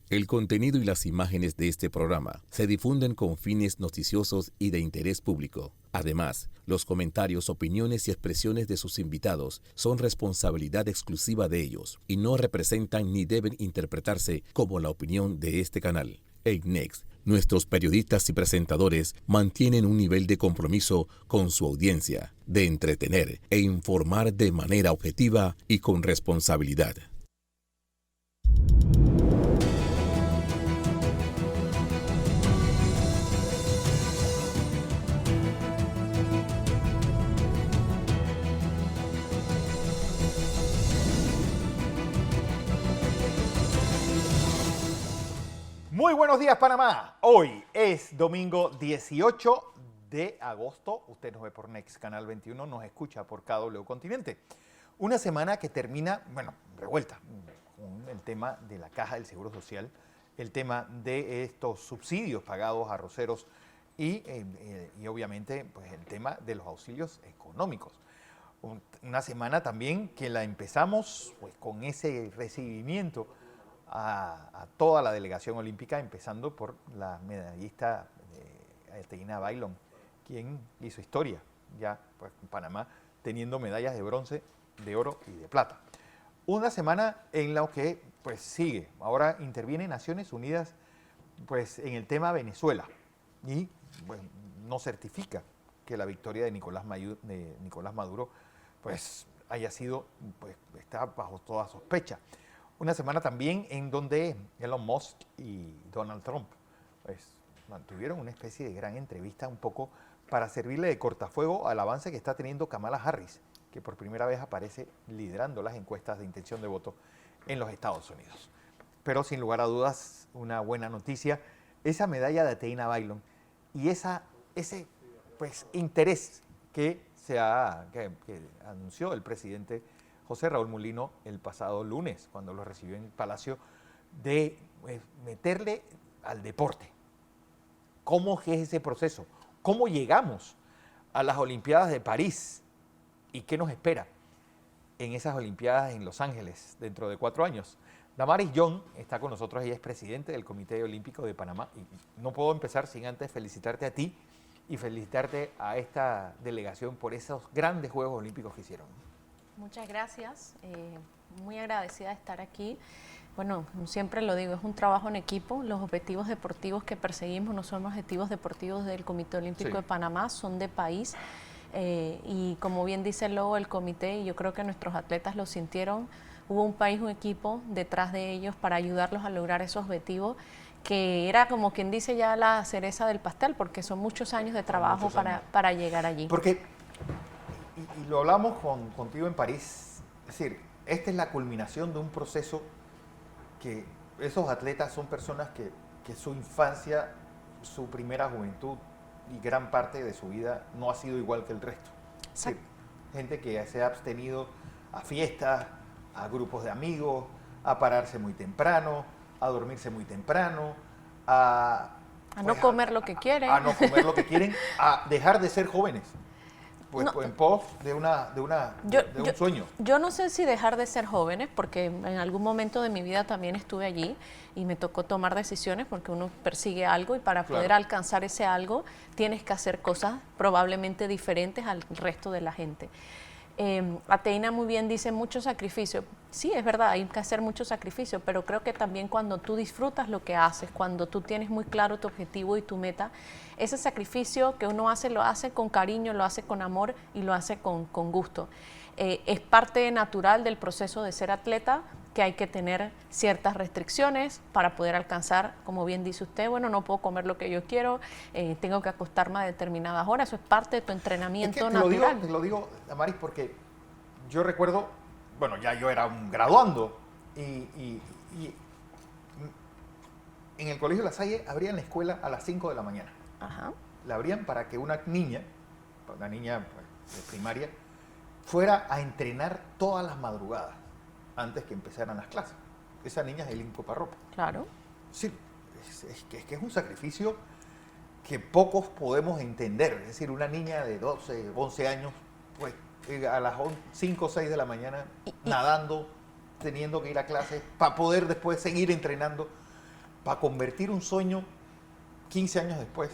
El contenido y las imágenes de este programa se difunden con fines noticiosos y de interés público. Además, los comentarios, opiniones y expresiones de sus invitados son responsabilidad exclusiva de ellos y no representan ni deben interpretarse como la opinión de este canal. En Next, nuestros periodistas y presentadores mantienen un nivel de compromiso con su audiencia, de entretener e informar de manera objetiva y con responsabilidad. Muy buenos días, Panamá. Hoy es domingo 18 de agosto. Usted nos ve por Next Canal 21, nos escucha por KW Continente. Una semana que termina, revuelta, con el tema de la Caja del Seguro Social, el tema de estos subsidios pagados a arroceros y obviamente pues, el tema de los auxilios económicos. Una semana también que la empezamos pues, con ese recibimiento a toda la delegación olímpica, empezando por la medallista Ateina Bailón, quien hizo historia ya pues, en Panamá, teniendo medallas de bronce, de oro y de plata. Una semana en la que pues, sigue. Ahora interviene Naciones Unidas pues, en el tema Venezuela y pues, no certifica que la victoria de Nicolás Maduro pues, haya sido, pues, está bajo toda sospecha. Una semana también en donde Elon Musk y Donald Trump pues, mantuvieron una especie de gran entrevista un poco para servirle de cortafuego al avance que está teniendo Kamala Harris, que por primera vez aparece liderando las encuestas de intención de voto en los Estados Unidos. Pero sin lugar a dudas, una buena noticia, esa medalla de Ateina Bailón y ese pues, interés que anunció el presidente José Raúl Mulino el pasado lunes, cuando lo recibió en el Palacio, de meterle al deporte. ¿Cómo es ese proceso? ¿Cómo llegamos a las Olimpiadas de París? ¿Y qué nos espera en esas Olimpiadas en Los Ángeles dentro de 4 años? Damaris John está con nosotros, ella es presidente del Comité Olímpico de Panamá. Y no puedo empezar sin antes felicitarte a ti y felicitarte a esta delegación por esos grandes Juegos Olímpicos que hicieron. Muchas gracias, muy agradecida de estar aquí. Bueno, siempre lo digo, es un trabajo en equipo. Los objetivos deportivos que perseguimos no son objetivos deportivos del Comité Olímpico de Panamá, son de país. Y como bien dice el logo del comité, y yo creo que nuestros atletas lo sintieron, hubo un país, un equipo detrás de ellos para ayudarlos a lograr esos objetivos, que era como quien dice ya la cereza del pastel, porque son muchos años de trabajo para llegar allí. Porque y lo hablamos contigo en París, es decir, esta es la culminación de un proceso que esos atletas son personas que su infancia, su primera juventud y gran parte de su vida no ha sido igual que el resto. Es decir, gente que se ha abstenido a fiestas, a grupos de amigos, a pararse muy temprano, a dormirse muy temprano, a no comer lo que quieren. A no comer lo que quieren, a dejar de ser jóvenes. Pues no, en pos de un sueño. Yo no sé si dejar de ser jóvenes, porque en algún momento de mi vida también estuve allí y me tocó tomar decisiones porque uno persigue algo y para poder alcanzar ese algo tienes que hacer cosas probablemente diferentes al resto de la gente. Ateina muy bien dice mucho sacrificio. Sí, es verdad, hay que hacer mucho sacrificio, pero creo que también cuando tú disfrutas lo que haces, cuando tú tienes muy claro tu objetivo y tu meta, ese sacrificio que uno hace, lo hace con cariño, lo hace con amor y lo hace con gusto. Es parte natural del proceso de ser atleta, que hay que tener ciertas restricciones para poder alcanzar, como bien dice usted, bueno, no puedo comer lo que yo quiero, tengo que acostarme a determinadas horas, eso es parte de tu entrenamiento natural. Te lo digo, Damaris, porque yo recuerdo, bueno, ya yo era un graduando y en el Colegio La Salle abrían la escuela a las 5 de la mañana. Ajá. La abrían para que una niña pues, de primaria, fuera a entrenar todas las madrugadas antes que empezaran las clases. Esa niña es Eileen Coparropa. Claro. Sí, es que es un sacrificio que pocos podemos entender. Es decir, una niña de 12, 11 años, pues a las 5 o 6 de la mañana, nadando, teniendo que ir a clases, para poder después seguir entrenando. para convertir un sueño 15 años después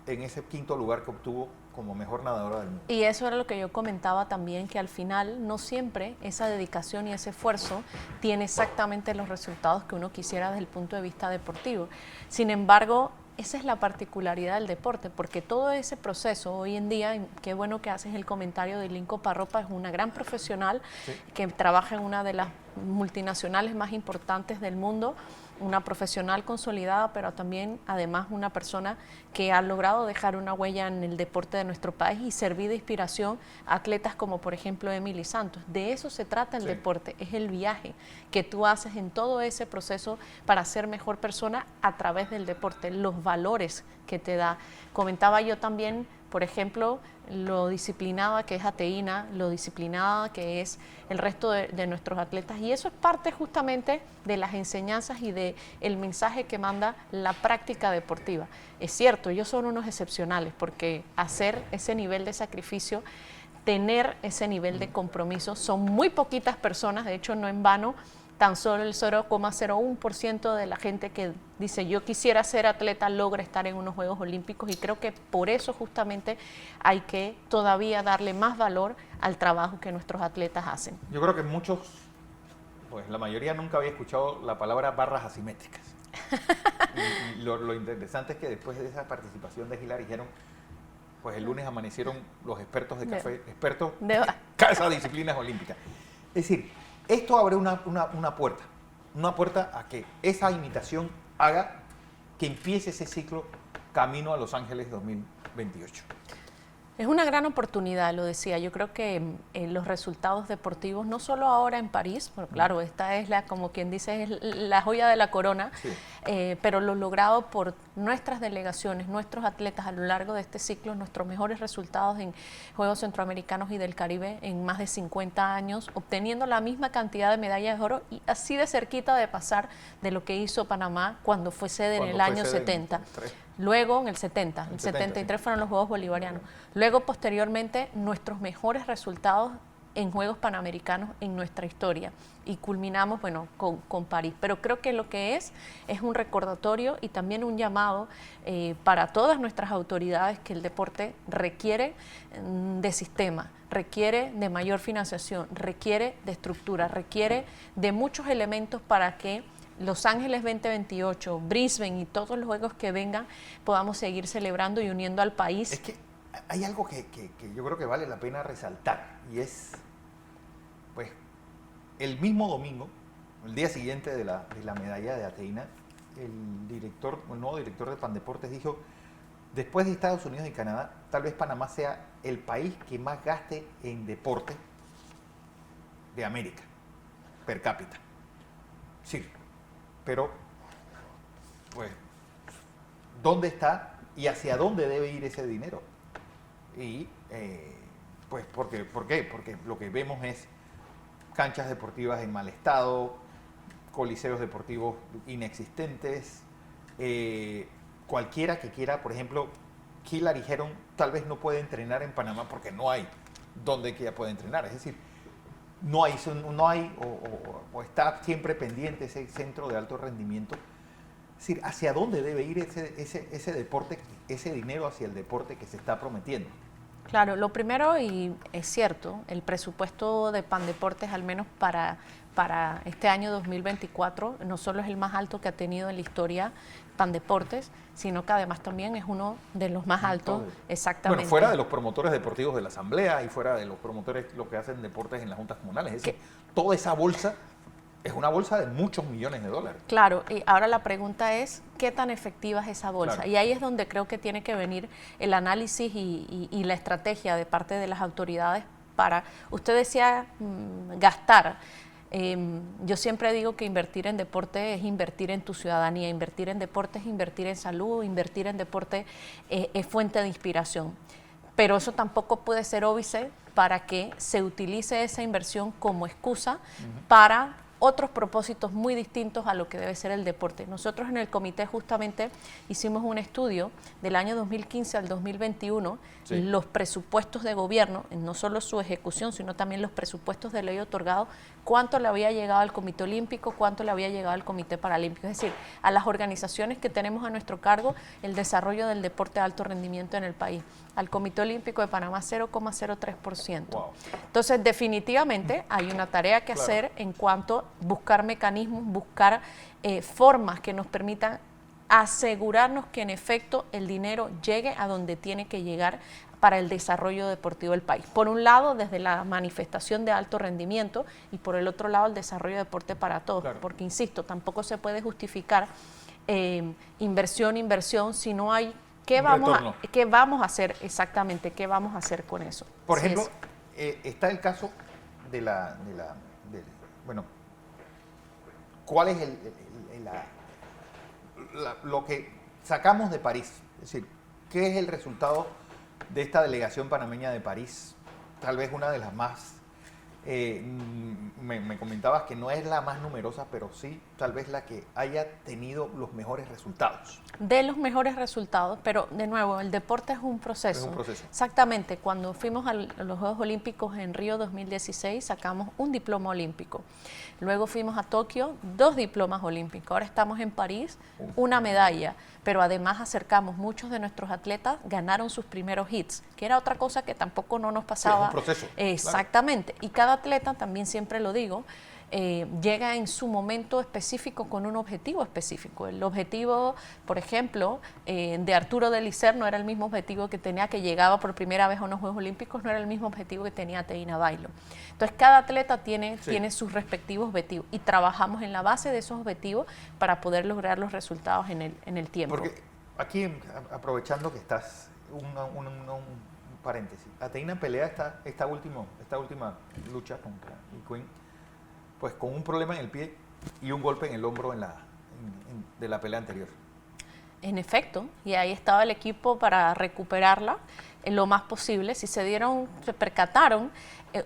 en ese quinto lugar que obtuvo como mejor nadadora del mundo. Y eso era lo que yo comentaba también, que al final no siempre esa dedicación y ese esfuerzo tiene exactamente los resultados que uno quisiera desde el punto de vista deportivo. Sin embargo, esa es la particularidad del deporte, porque todo ese proceso hoy en día, y qué bueno que haces el comentario de Linco Parropa, es una gran profesional que trabaja en una de las multinacionales más importantes del mundo, una profesional consolidada, pero también además una persona que ha logrado dejar una huella en el deporte de nuestro país y servir de inspiración a atletas como por ejemplo Emily Santos. De eso se trata el deporte, es el viaje que tú haces en todo ese proceso para ser mejor persona a través del deporte, los valores que te da. Comentaba yo también, por ejemplo, lo disciplinada que es Ateína, lo disciplinada que es el resto de nuestros atletas, y eso es parte justamente de las enseñanzas y de el mensaje que manda la práctica deportiva. Es cierto, ellos son unos excepcionales, porque hacer ese nivel de sacrificio, tener ese nivel de compromiso, son muy poquitas personas, de hecho no en vano, tan solo el 0,01% de la gente que dice yo quisiera ser atleta logra estar en unos Juegos Olímpicos, y creo que por eso justamente hay que todavía darle más valor al trabajo que nuestros atletas hacen. Yo creo que muchos, pues la mayoría nunca había escuchado la palabra barras asimétricas. y lo interesante es que después de esa participación de Hilary Herron, pues el lunes amanecieron los expertos de café, expertos de esas disciplinas olímpicas. Es decir, esto abre una puerta a que esa imitación haga que empiece ese ciclo camino a Los Ángeles 2028. Es una gran oportunidad, lo decía. Yo creo que los resultados deportivos, no solo ahora en París, pero claro, esta es como quien dice, es la joya de la corona, pero lo logrado por nuestras delegaciones, nuestros atletas a lo largo de este ciclo, nuestros mejores resultados en Juegos Centroamericanos y del Caribe en más de 50 años, obteniendo la misma cantidad de medallas de oro y así de cerquita de pasar de lo que hizo Panamá cuando fue sede en el año 70. Luego, en el 70, el 73 fueron los Juegos Bolivarianos. Luego, posteriormente, nuestros mejores resultados en Juegos Panamericanos en nuestra historia. Y culminamos, bueno, con París. Pero creo que lo que es un recordatorio y también un llamado para todas nuestras autoridades que el deporte requiere de sistema, requiere de mayor financiación, requiere de estructura, requiere de muchos elementos para que Los Ángeles 2028, Brisbane y todos los juegos que vengan podamos seguir celebrando y uniendo al país. Es que hay algo que yo creo que vale la pena resaltar, y es, pues, el mismo domingo, el día siguiente de la medalla de Ateína, el nuevo director de Pandeportes dijo, después de Estados Unidos y Canadá, tal vez Panamá sea el país que más gaste en deporte de América, per cápita. Sí. Pero, pues, ¿dónde está y hacia dónde debe ir ese dinero? Y, pues, ¿por qué? Porque lo que vemos es canchas deportivas en mal estado, coliseos deportivos inexistentes, cualquiera que quiera, por ejemplo, Hilary Herron tal vez no puede entrenar en Panamá porque no hay donde que ella pueda entrenar, es decir, no hay o está siempre pendiente ese centro de alto rendimiento. Es decir, ¿hacia dónde debe ir ese deporte, ese dinero hacia el deporte que se está prometiendo? Claro, lo primero, y es cierto, el presupuesto de Pandeportes, al menos para este año 2024, no solo es el más alto que ha tenido en la historia Pandeportes, sino que además también es uno de los más altos, exactamente. Bueno, fuera de los promotores deportivos de la Asamblea y fuera de los promotores lo que hacen deportes en las juntas comunales. Es decir, toda esa bolsa es una bolsa de muchos millones de dólares. Claro, y ahora la pregunta es, ¿qué tan efectiva es esa bolsa? Claro. Y ahí es donde creo que tiene que venir el análisis y la estrategia de parte de las autoridades para, usted decía, gastar. Yo siempre digo que invertir en deporte es invertir en tu ciudadanía, invertir en deporte es invertir en salud, invertir en deporte es fuente de inspiración. Pero eso tampoco puede ser óbice para que se utilice esa inversión como excusa para otros propósitos muy distintos a lo que debe ser el deporte. Nosotros en el comité justamente hicimos un estudio del año 2015 al 2021, Sí. los presupuestos de gobierno, no solo su ejecución, sino también los presupuestos de ley otorgados, cuánto le había llegado al Comité Olímpico, cuánto le había llegado al Comité Paralímpico, es decir, a las organizaciones que tenemos a nuestro cargo el desarrollo del deporte de alto rendimiento en el país. Al Comité Olímpico de Panamá 0,03%. Wow. Entonces, definitivamente hay una tarea que hacer en cuanto a buscar mecanismos, buscar formas que nos permitan asegurarnos que en efecto el dinero llegue a donde tiene que llegar para el desarrollo deportivo del país. Por un lado, desde la manifestación de alto rendimiento y por el otro lado, el desarrollo de deporte para todos. Claro. Porque, insisto, tampoco se puede justificar inversión si no hay ¿qué vamos a hacer exactamente? ¿Qué vamos a hacer con eso? Por Sí, ejemplo, está el caso bueno, ¿cuál es lo que sacamos de París? Es decir, ¿qué es el resultado de esta delegación panameña de París? Tal vez una de las más, me comentabas que no es la más numerosa, pero sí tal vez la que haya tenido los mejores resultados. De los mejores resultados, pero de nuevo, el deporte es un proceso. Es un proceso. Exactamente, cuando fuimos a los Juegos Olímpicos en Río 2016 sacamos un diploma olímpico. Luego fuimos a Tokio, 2 diplomas olímpicos. Ahora estamos en París, una medalla. Pero además acercamos, muchos de nuestros atletas ganaron sus primeros hits, que era otra cosa que tampoco no nos pasaba. Sí, es un proceso. Exactamente. Claro. Y cada atleta, también siempre lo digo, llega en su momento específico con un objetivo específico. El objetivo, por ejemplo, de Arturo Delicer no era el mismo objetivo que tenía que llegaba por primera vez a unos Juegos Olímpicos, no era el mismo objetivo que tenía Teina Bailo. Entonces, cada atleta tiene sus respectivos objetivos y trabajamos en la base de esos objetivos para poder lograr los resultados en el tiempo. Porque aquí, aprovechando que estás, un paréntesis, Ateina pelea esta última lucha contra el Queen, pues con un problema en el pie y un golpe en el hombro de la pelea anterior. En efecto, y ahí estaba el equipo para recuperarla lo más posible. Si se percataron,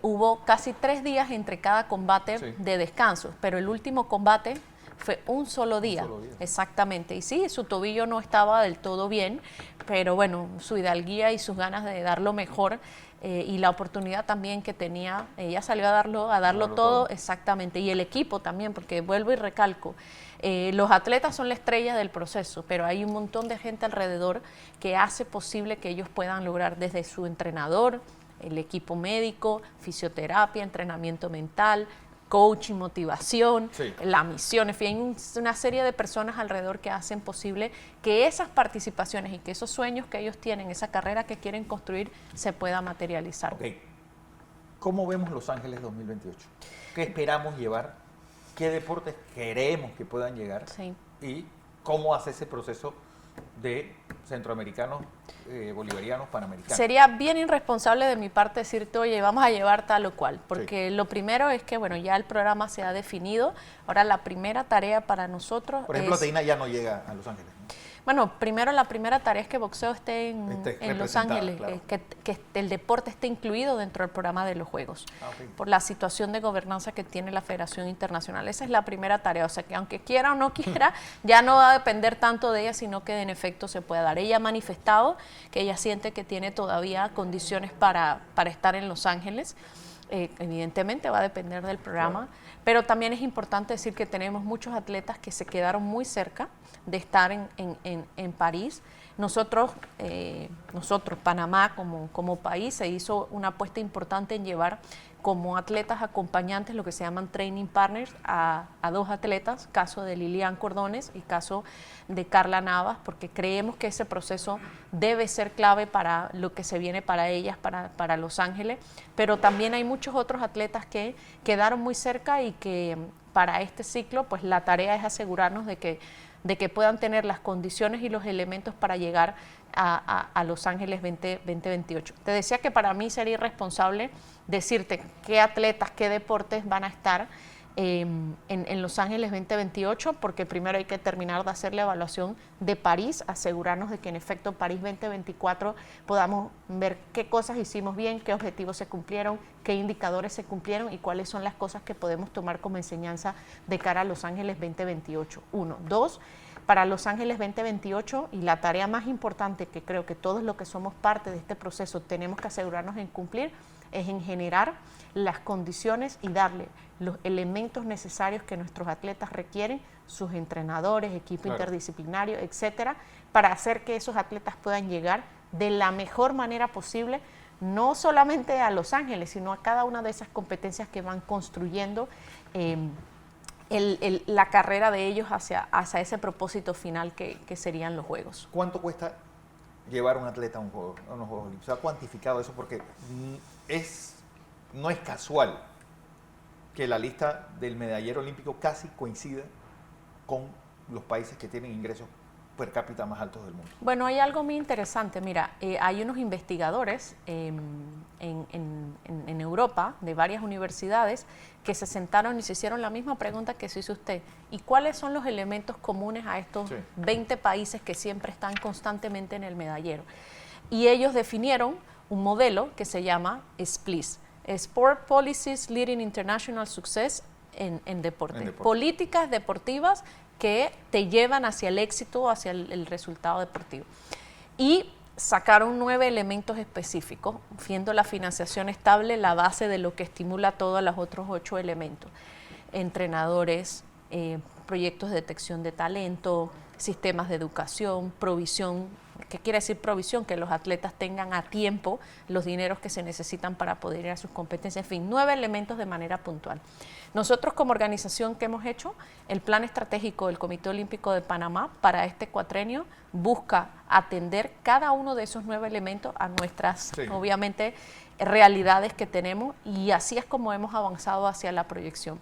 hubo casi 3 días entre cada combate de descanso, pero el último combate fue un solo día. Exactamente. Y sí, su tobillo no estaba del todo bien, pero bueno, su hidalguía y sus ganas de dar lo mejor y la oportunidad también que tenía, ella salió a darlo todo, exactamente, y el equipo también, porque vuelvo y recalco, los atletas son la estrella del proceso, pero hay un montón de gente alrededor que hace posible que ellos puedan lograr, desde su entrenador, el equipo médico, fisioterapia, entrenamiento mental, coaching, motivación, la misión, en fin, una serie de personas alrededor que hacen posible que esas participaciones y que esos sueños que ellos tienen, esa carrera que quieren construir, se pueda materializar. Okay. ¿Cómo vemos Los Ángeles 2028? ¿Qué esperamos llevar? ¿Qué deportes queremos que puedan llegar? Sí. ¿Y cómo hace ese proceso de centroamericanos, bolivarianos, panamericanos? Sería bien irresponsable de mi parte decirte, oye, vamos a llevar tal o cual, porque lo primero es que, bueno, ya el programa se ha definido. Ahora la primera tarea para nosotros por ejemplo, Ateina ya no llega a Los Ángeles, ¿no? Bueno, primero la primera tarea es que boxeo esté en Los Ángeles, claro. que el deporte esté incluido dentro del programa de los Juegos, por la situación de gobernanza que tiene la Federación Internacional. Esa es la primera tarea, o sea que aunque quiera o no quiera, ya no va a depender tanto de ella, sino que en efecto se puede dar. Ella ha manifestado que ella siente que tiene todavía condiciones para estar en Los Ángeles. Evidentemente va a depender del programa, pero también es importante decir que tenemos muchos atletas que se quedaron muy cerca de estar en París. Nosotros, Panamá como país, se hizo una apuesta importante en llevar como atletas acompañantes, lo que se llaman training partners, a 2 atletas, caso de Lilian Cordones y caso de Carla Navas, porque creemos que ese proceso debe ser clave para lo que se viene para ellas, para Los Ángeles, pero también hay muchos otros atletas que quedaron muy cerca y que para este ciclo, pues la tarea es asegurarnos de que puedan tener las condiciones y los elementos para llegar a Los Ángeles 2028. Te decía que para mí sería irresponsable decirte qué atletas, qué deportes van a estar en Los Ángeles 2028, porque primero hay que terminar de hacer la evaluación de París, asegurarnos de que en efecto París 2024 podamos ver qué cosas hicimos bien, qué objetivos se cumplieron, qué indicadores se cumplieron y cuáles son las cosas que podemos tomar como enseñanza de cara a Los Ángeles 2028. 1. 2. Para Los Ángeles 2028, y la tarea más importante que creo que todos los que somos parte de este proceso tenemos que asegurarnos en cumplir, es en generar las condiciones y darle los elementos necesarios que nuestros atletas requieren, sus entrenadores, equipo interdisciplinario, etcétera, para hacer que esos atletas puedan llegar de la mejor manera posible, no solamente a Los Ángeles, sino a cada una de esas competencias que van construyendo la carrera de ellos hacia ese propósito final que serían los Juegos. ¿Cuánto cuesta llevar un atleta a unos Juegos Olímpicos? ¿Se ha cuantificado eso? Porque no es casual que la lista del medallero olímpico casi coincida con los países que tienen ingresos per cápita más altos del mundo. Bueno, hay algo muy interesante. Mira, hay unos investigadores en Europa, de varias universidades, que se sentaron y se hicieron la misma pregunta que se hizo usted. ¿Y cuáles son los elementos comunes a estos 20 países que siempre están constantemente en el medallero? Y ellos definieron un modelo que se llama SPLIS, Sport Policies Leading International Success en deporte. Políticas deportivas que te llevan hacia el éxito, hacia el resultado deportivo. Y sacaron 9 elementos específicos, siendo la financiación estable la base de lo que estimula todos los otros 8 elementos. Entrenadores, proyectos de detección de talento, sistemas de educación, provisión. ¿Qué quiere decir provisión? Que los atletas tengan a tiempo los dineros que se necesitan para poder ir a sus competencias. En fin, 9 elementos de manera puntual. Nosotros como organización, ¿qué hemos hecho? El plan estratégico del Comité Olímpico de Panamá para este cuatrenio busca atender cada uno de esos 9 elementos a nuestras, obviamente, realidades que tenemos, y así es como hemos avanzado hacia la proyección.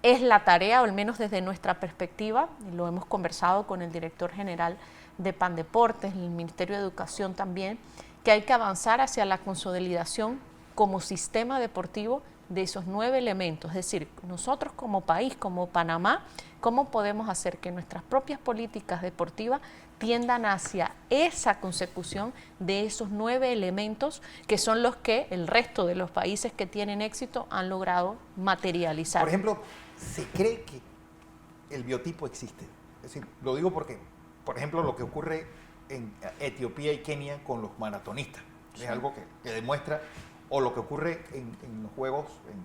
Es la tarea, o al menos desde nuestra perspectiva, y lo hemos conversado con el director general de Pandeportes, el Ministerio de Educación también, que hay que avanzar hacia la consolidación como sistema deportivo de esos 9 elementos. Es decir, nosotros como país, como Panamá, ¿cómo podemos hacer que nuestras propias políticas deportivas tiendan hacia esa consecución de esos 9 elementos que son los que el resto de los países que tienen éxito han logrado materializar? Por ejemplo, ¿se cree que el biotipo existe? Es decir, lo digo porque, por ejemplo, lo que ocurre en Etiopía y Kenia con los maratonistas, es algo que demuestra, o lo que ocurre en los juegos, en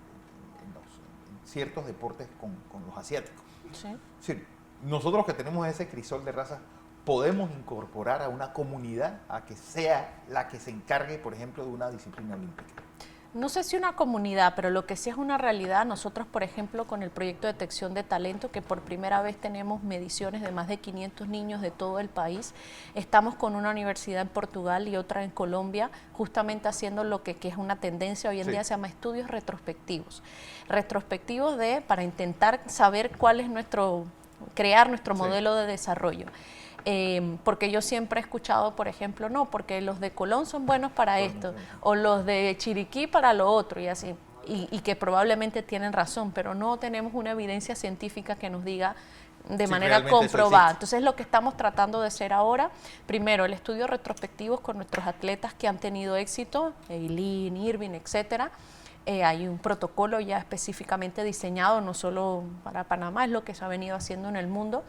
ciertos deportes con los asiáticos. Sí. Es decir, nosotros que tenemos ese crisol de razas, podemos incorporar a una comunidad a que sea la que se encargue, por ejemplo, de una disciplina olímpica. No sé si una comunidad, pero lo que sí es una realidad, nosotros, por ejemplo, con el proyecto de detección de talento, que por primera vez tenemos mediciones de más de 500 niños de todo el país, estamos con una universidad en Portugal y otra en Colombia, justamente haciendo lo que es una tendencia hoy en día, se llama estudios retrospectivos. Retrospectivos para intentar saber cuál es crear nuestro modelo de desarrollo. Porque yo siempre he escuchado, por ejemplo, no, porque los de Colón son buenos para esto, o los de Chiriquí para lo otro, y así, y que probablemente tienen razón, pero no tenemos una evidencia científica que nos diga de manera comprobada. Entonces, lo que estamos tratando de hacer ahora, primero, el estudio retrospectivo con nuestros atletas que han tenido éxito, Eileen, Irving, etcétera. Hay un protocolo ya específicamente diseñado, no solo para Panamá, es lo que se ha venido haciendo en el mundo.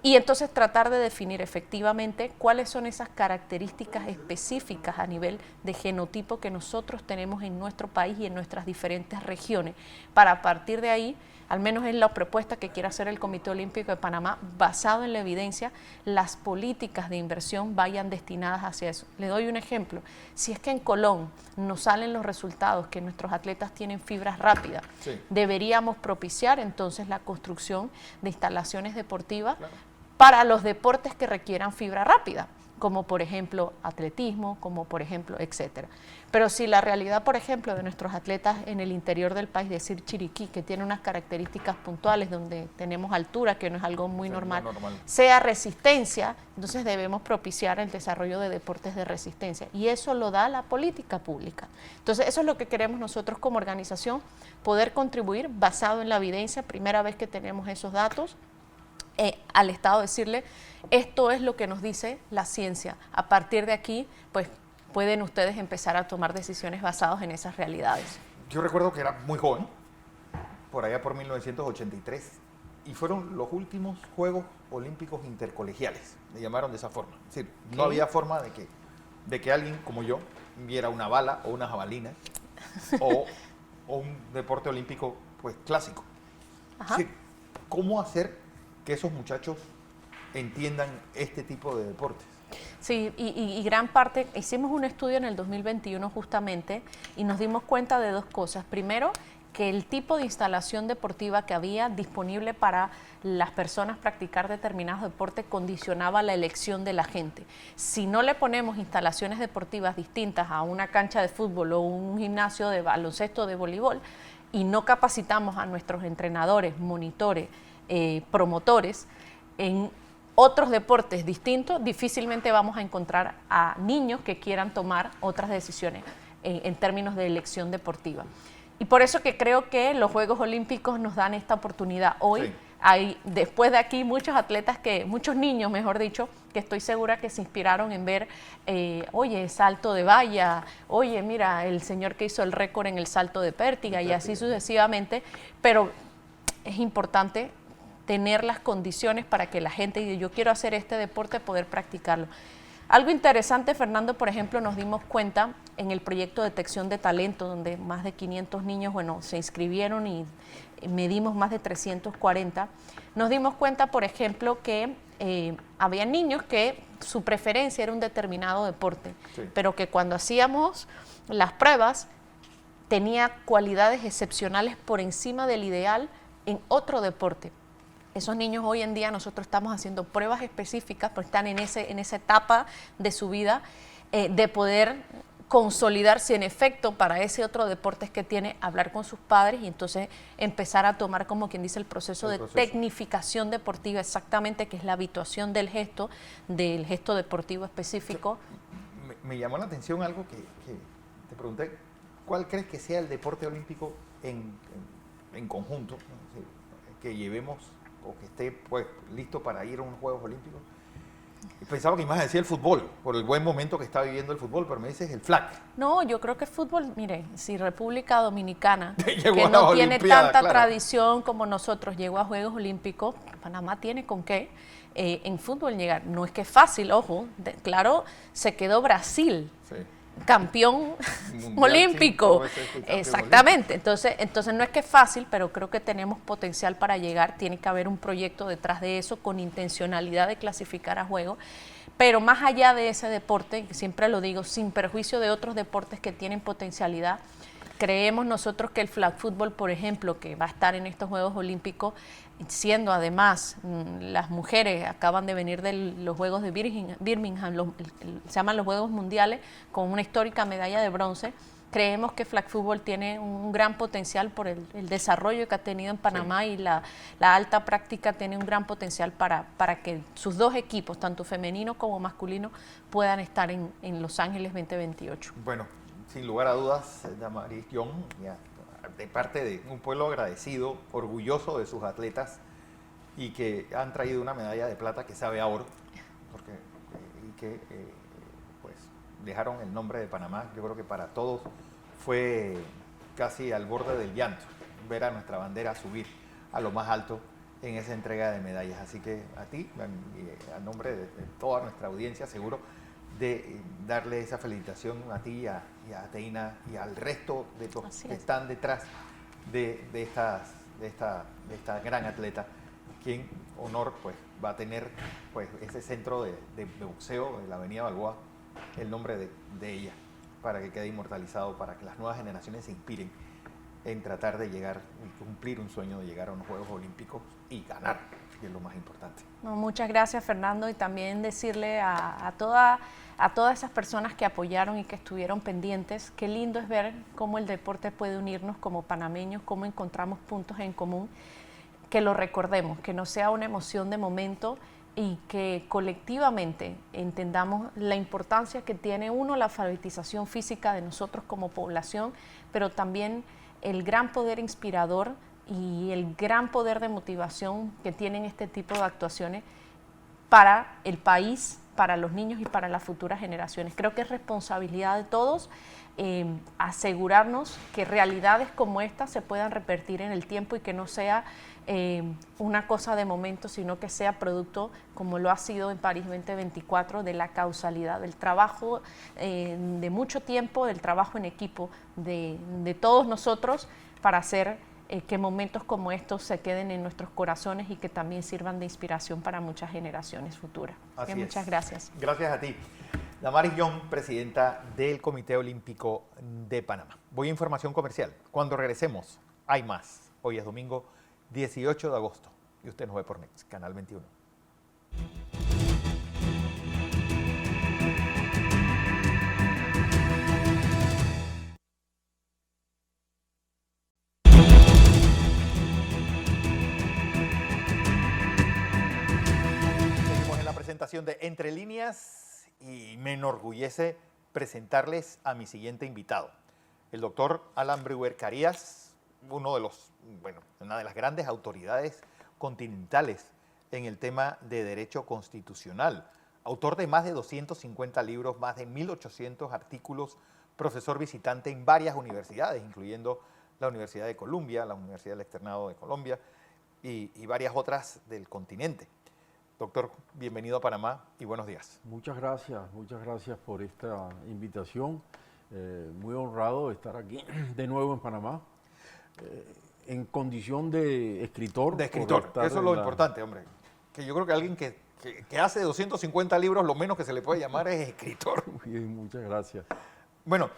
Y entonces tratar de definir efectivamente cuáles son esas características específicas a nivel de genotipo que nosotros tenemos en nuestro país y en nuestras diferentes regiones, para a partir de ahí, al menos es la propuesta que quiere hacer el Comité Olímpico de Panamá, basado en la evidencia, las políticas de inversión vayan destinadas hacia eso. Le doy un ejemplo. Si es que en Colón nos salen los resultados que nuestros atletas tienen fibras rápidas, deberíamos propiciar entonces la construcción de instalaciones deportivas para los deportes que requieran fibra rápida. como por ejemplo atletismo, como por ejemplo, etcétera. Pero si la realidad, por ejemplo, de nuestros atletas en el interior del país, decir Chiriquí, que tiene unas características puntuales donde tenemos altura, que no es algo muy normal, sea resistencia, entonces debemos propiciar el desarrollo de deportes de resistencia. Y eso lo da la política pública. Entonces eso es lo que queremos nosotros como organización, poder contribuir basado en la evidencia, primera vez que tenemos esos datos, al Estado decirle, esto es lo que nos dice la ciencia. A partir de aquí, pues pueden ustedes empezar a tomar decisiones basadas en esas realidades. Yo recuerdo que era muy joven, por allá por 1983, y fueron los últimos Juegos Olímpicos Intercolegiales, le llamaron de esa forma. Es decir, no había forma de que alguien como yo viera una bala o una jabalina o un deporte olímpico pues clásico. Es decir, ¿cómo hacer que esos muchachos entiendan este tipo de deportes? Sí, y gran parte, hicimos un estudio en el 2021 justamente y nos dimos cuenta de dos cosas. Primero, que el tipo de instalación deportiva que había disponible para las personas practicar determinados deportes condicionaba la elección de la gente. Si no le ponemos instalaciones deportivas distintas a una cancha de fútbol o un gimnasio de baloncesto, de voleibol, y no capacitamos a nuestros entrenadores, monitores, promotores en otros deportes distintos, difícilmente vamos a encontrar a niños que quieran tomar otras decisiones en términos de elección deportiva. Y por eso que creo que los Juegos Olímpicos nos dan esta oportunidad. Hoy hay, después de aquí, muchos niños, mejor dicho, que estoy segura que se inspiraron en ver, oye, salto de valla, oye, mira, el señor que hizo el récord en el salto de pértiga y así sucesivamente, pero es importante tener las condiciones para que la gente diga, yo quiero hacer este deporte, poder practicarlo. Algo interesante, Fernando, por ejemplo, nos dimos cuenta en el proyecto de detección de talento, donde más de 500 niños, se inscribieron y medimos más de 340. Nos dimos cuenta, por ejemplo, que había niños que su preferencia era un determinado deporte, pero que cuando hacíamos las pruebas tenía cualidades excepcionales por encima del ideal en otro deporte. Esos niños hoy en día nosotros estamos haciendo pruebas específicas, porque están en esa etapa de su vida, de poder consolidar si en efecto para ese otro deporte es que tiene, hablar con sus padres y entonces empezar a tomar, como quien dice, el proceso de tecnificación deportiva, exactamente, que es la habituación del gesto deportivo específico. Me llamó la atención algo que te pregunté, ¿cuál crees que sea el deporte olímpico en conjunto, que llevemos o que esté pues listo para ir a unos Juegos Olímpicos? Pensaba que ibas a decir el fútbol, por el buen momento que está viviendo el fútbol, pero me dices el flag. No, yo creo que fútbol, mire, si República Dominicana, que no tiene tanta tradición como nosotros, llegó a Juegos Olímpicos, Panamá tiene con qué en fútbol llegar. No es que es fácil, ojo, claro, se quedó Brasil. Campeón olímpico. Exactamente. Entonces no es que es fácil, pero creo que tenemos potencial para llegar. Tiene que haber un proyecto detrás de eso con intencionalidad de clasificar a juegos. Pero más allá de ese deporte, siempre lo digo, sin perjuicio de otros deportes que tienen potencialidad, creemos nosotros que el flag football, por ejemplo, que va a estar en estos Juegos Olímpicos, siendo además las mujeres acaban de venir de los Juegos de Birmingham, se llaman los Juegos Mundiales, con una histórica medalla de bronce. Creemos que flag football tiene un gran potencial por el desarrollo que ha tenido en Panamá y la alta práctica tiene un gran potencial para que sus dos equipos, tanto femenino como masculino, puedan estar en Los Ángeles 2028. Bueno, sin lugar a dudas, Damaris Young, de parte de un pueblo agradecido, orgulloso de sus atletas y que han traído una medalla de plata que sabe a oro, pues dejaron el nombre de Panamá. Yo creo que para todos fue casi al borde del llanto ver a nuestra bandera subir a lo más alto en esa entrega de medallas. Así que a ti, a nombre de toda nuestra audiencia, seguro de darle esa felicitación a ti y a Teina y al resto de los que están detrás de esta gran atleta, quien honor pues va a tener pues ese centro de boxeo de la Avenida Balboa, el nombre de ella, para que quede inmortalizado, para que las nuevas generaciones se inspiren en tratar de llegar y cumplir un sueño de llegar a unos Juegos Olímpicos y ganar, que es lo más importante. No, muchas gracias, Fernando, y también decirle a todas esas personas que apoyaron y que estuvieron pendientes, qué lindo es ver cómo el deporte puede unirnos como panameños, cómo encontramos puntos en común, que lo recordemos, que no sea una emoción de momento y que colectivamente entendamos la importancia que tiene la alfabetización física de nosotros como población, pero también el gran poder inspirador y el gran poder de motivación que tienen este tipo de actuaciones para el país, para los niños y para las futuras generaciones. Creo que es responsabilidad de todos asegurarnos que realidades como esta se puedan repetir en el tiempo y que no sea una cosa de momento, sino que sea producto, como lo ha sido en París 2024, de la causalidad, del trabajo de mucho tiempo, del trabajo en equipo de todos nosotros para hacer que momentos como estos se queden en nuestros corazones y que también sirvan de inspiración para muchas generaciones futuras. Así es. Muchas gracias. Gracias a ti. Damaris Young, presidenta del Comité Olímpico de Panamá. Voy a información comercial. Cuando regresemos, hay más. Hoy es domingo 18 de agosto y usted nos ve por Next, Canal 21. Seguimos en la presentación de Entre Líneas y me enorgullece presentarles a mi siguiente invitado, el doctor Alan Brewer Carías, una de las grandes autoridades continentales en el tema de derecho constitucional, autor de más de 250 libros, más de 1.800 artículos, profesor visitante en varias universidades, incluyendo la Universidad de Columbia, la Universidad del Externado de Colombia y varias otras del continente. Doctor, bienvenido a Panamá y buenos días. Muchas gracias por esta invitación. Muy honrado de estar aquí de nuevo en Panamá. En condición de escritor. De escritor, eso es lo importante, hombre. Que yo creo que alguien que hace 250 libros, lo menos que se le puede llamar es escritor. Muy bien, muchas gracias. Bueno,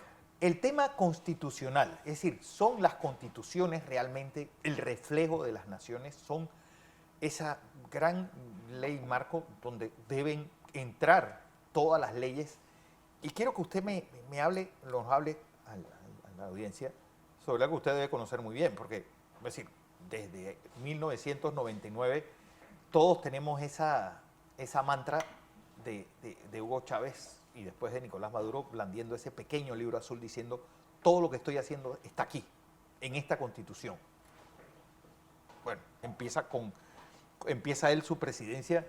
el tema constitucional, es decir, ¿son las constituciones realmente el reflejo de las naciones? ¿Son esa gran ley marco donde deben entrar todas las leyes? Y quiero que usted nos hable a la audiencia sobre algo que usted debe conocer muy bien, porque, es decir, desde 1999 todos tenemos esa mantra de Hugo Chávez y después de Nicolás Maduro blandiendo ese pequeño libro azul diciendo todo lo que estoy haciendo está aquí, en esta Constitución. Bueno, empieza él su presidencia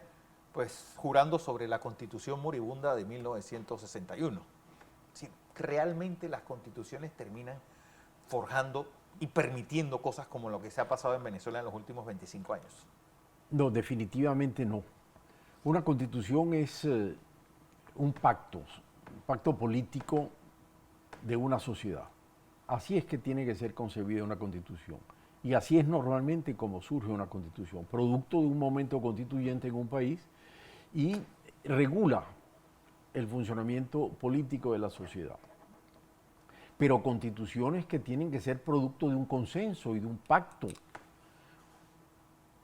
pues jurando sobre la Constitución moribunda de 1961. Sí, realmente las constituciones terminan forjando y permitiendo cosas como lo que se ha pasado en Venezuela en los últimos 25 años. No, definitivamente no. Una constitución es un pacto político de una sociedad. Así es que tiene que ser concebida una constitución. Y así es normalmente como surge una constitución, producto de un momento constituyente en un país y regula el funcionamiento político de la sociedad. Pero constituciones que tienen que ser producto de un consenso y de un pacto.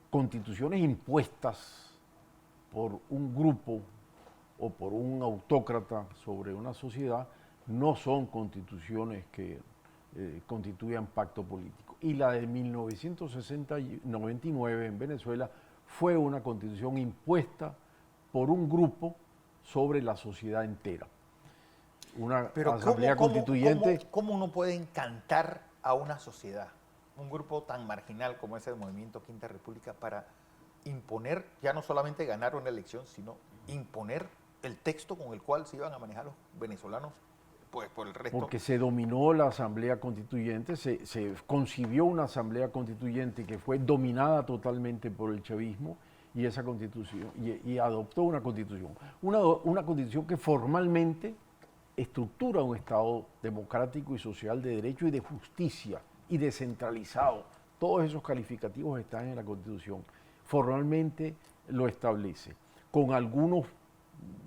Constituciones impuestas por un grupo o por un autócrata sobre una sociedad no son constituciones que constituyan pacto político. Y la de 1999 en Venezuela fue una constitución impuesta por un grupo sobre la sociedad entera. Una asamblea constituyente. ¿Cómo uno puede encantar a una sociedad, un grupo tan marginal como ese del Movimiento Quinta República, para imponer, ya no solamente ganar una elección, sino imponer el texto con el cual se iban a manejar los venezolanos pues, por el resto? Porque se dominó la asamblea constituyente, se concibió una asamblea constituyente que fue dominada totalmente por el chavismo y esa constitución y adoptó una constitución que formalmente estructura un Estado democrático y social de derecho y de justicia y descentralizado. Todos esos calificativos están en la Constitución. Formalmente lo establece, con algunos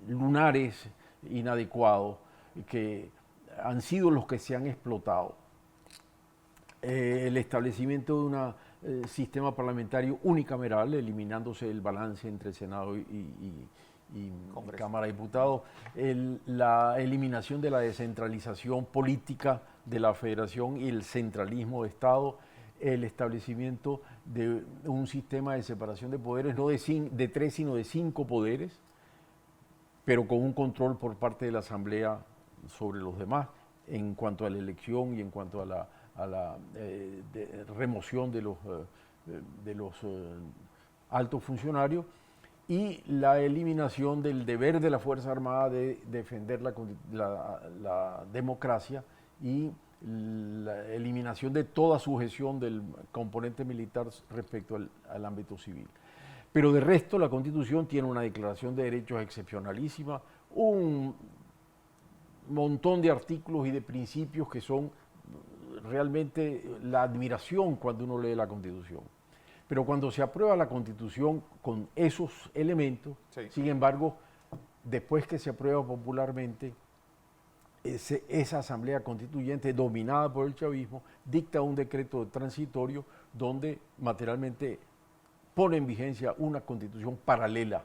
lunares inadecuados que han sido los que se han explotado. el establecimiento de un sistema parlamentario unicameral, eliminándose el balance entre Senado y Cámara de Diputados, la eliminación de la descentralización política de la federación y el centralismo de Estado, el establecimiento de un sistema de separación de poderes, no de 3, sino de 5 poderes, pero con un control por parte de la Asamblea sobre los demás en cuanto a la elección y en cuanto a la remoción de los altos funcionarios, y la eliminación del deber de la Fuerza Armada de defender la democracia y la eliminación de toda sujeción del componente militar respecto al ámbito civil. Pero de resto la Constitución tiene una declaración de derechos excepcionalísima, un montón de artículos y de principios que son realmente la admiración cuando uno lee la Constitución. Pero cuando se aprueba la Constitución con esos elementos, sí, sin embargo, después que se aprueba popularmente, esa Asamblea Constituyente, dominada por el chavismo, dicta un decreto transitorio donde materialmente pone en vigencia una Constitución paralela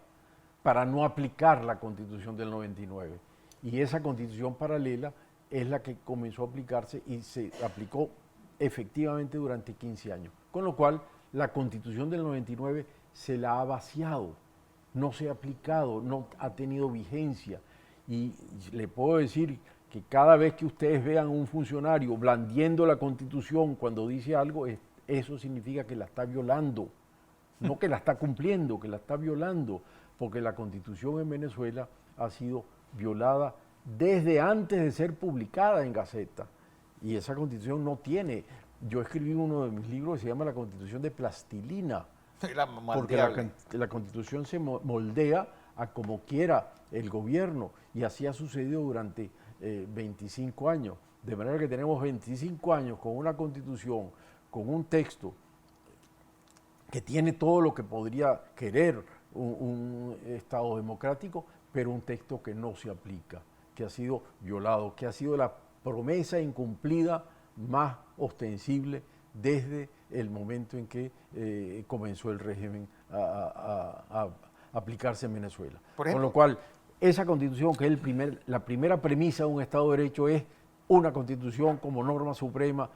para no aplicar la Constitución del 99. Y esa Constitución paralela es la que comenzó a aplicarse y se aplicó efectivamente durante 15 años. Con lo cual, la Constitución del 99 se la ha vaciado, no se ha aplicado, no ha tenido vigencia. Y le puedo decir que cada vez que ustedes vean a un funcionario blandiendo la Constitución cuando dice algo, eso significa que la está violando, no que la está cumpliendo, que la está violando, porque la Constitución en Venezuela ha sido violada desde antes de ser publicada en Gaceta. Y esa Constitución no tiene... Yo escribí uno de mis libros que se llama La Constitución de Plastilina, porque la Constitución se moldea a como quiera el gobierno, y así ha sucedido durante 25 años. De manera que tenemos 25 años con una Constitución, con un texto que tiene todo lo que podría querer un Estado democrático, pero un texto que no se aplica, que ha sido violado, que ha sido la promesa incumplida más ostensible desde el momento en que comenzó el régimen a aplicarse en Venezuela. Con lo cual, esa Constitución, que es la primera premisa de un Estado de Derecho, es una Constitución como norma suprema,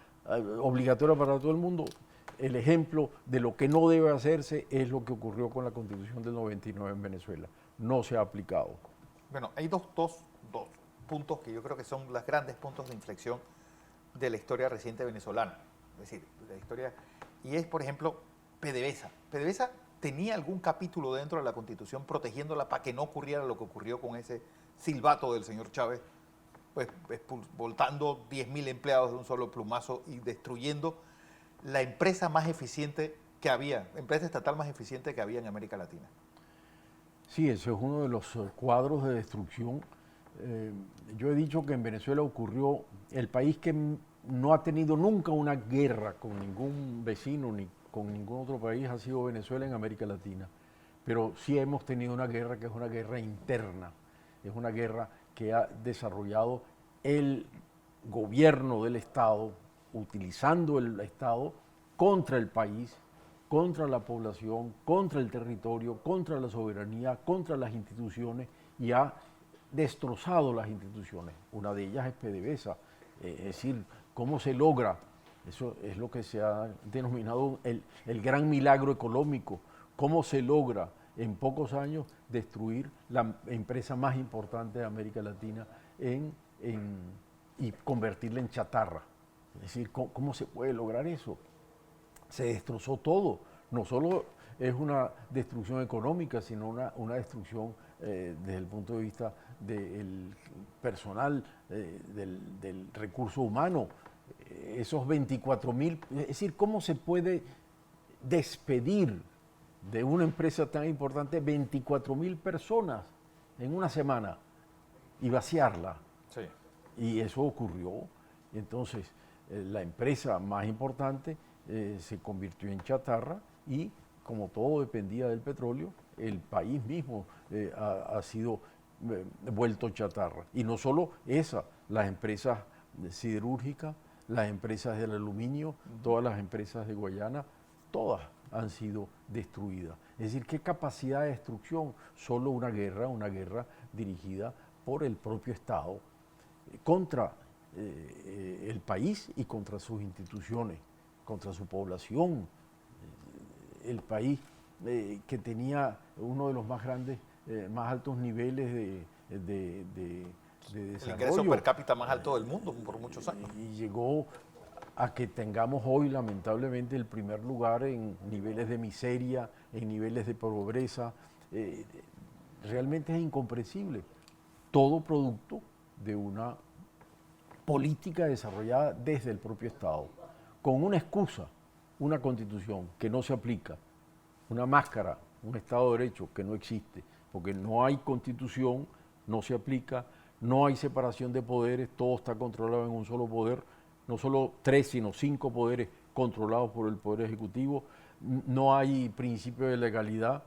obligatoria para todo el mundo. El ejemplo de lo que no debe hacerse es lo que ocurrió con la Constitución del 99 en Venezuela. No se ha aplicado. Bueno, hay dos puntos que yo creo que son los grandes puntos de inflexión de la historia reciente venezolana. Es decir, la historia... Y es, por ejemplo, PDVSA. PDVSA tenía algún capítulo dentro de la Constitución protegiéndola para que no ocurriera lo que ocurrió con ese silbato del señor Chávez, pues voltando 10.000 empleados de un solo plumazo y destruyendo la empresa más eficiente que había, empresa estatal más eficiente que había en América Latina. Sí, ese es uno de los cuadros de destrucción. Yo he dicho que en Venezuela ocurrió el país que no ha tenido nunca una guerra con ningún vecino ni con ningún otro país, ha sido Venezuela en América Latina. Pero sí hemos tenido una guerra que es una guerra interna, es una guerra que ha desarrollado el gobierno del Estado, utilizando el Estado contra el país, contra la población, contra el territorio, contra la soberanía, contra las instituciones, y ha destrozado las instituciones. Una de ellas es PDVSA, es decir, cómo se logra, eso es lo que se ha denominado el gran milagro económico, cómo se logra en pocos años destruir la empresa más importante de América Latina y convertirla en chatarra. Es decir, ¿cómo se puede lograr eso? Se destrozó todo. No solo es una destrucción económica, sino una destrucción desde el punto de vista del personal, del recurso humano. Esos 24.000, es decir, ¿cómo se puede despedir de una empresa tan importante 24.000 personas en una semana y vaciarla? Sí. Y eso ocurrió. Entonces, la empresa más importante se convirtió en chatarra y, como todo dependía del petróleo, el país mismo ha sido vuelto chatarra. Y no solo esa, las empresas siderúrgicas, las empresas del aluminio, todas las empresas de Guayana, todas han sido destruidas. Es decir, ¿qué capacidad de destrucción? Solo una guerra dirigida por el propio Estado contra el país y contra sus instituciones, contra su población. El país que tenía uno de los más grandes, más altos niveles de desarrollo. El ingreso per cápita más alto del mundo por muchos años. Y llegó a que tengamos hoy, lamentablemente, el primer lugar en niveles de miseria, en niveles de pobreza. Realmente es incomprensible. Todo producto de una política desarrollada desde el propio Estado, con una excusa, una constitución que no se aplica, una máscara, un Estado de Derecho que no existe, porque no hay constitución, no se aplica, no hay separación de poderes, todo está controlado en un solo poder, no solo 3, sino 5 poderes controlados por el Poder Ejecutivo, no hay principio de legalidad,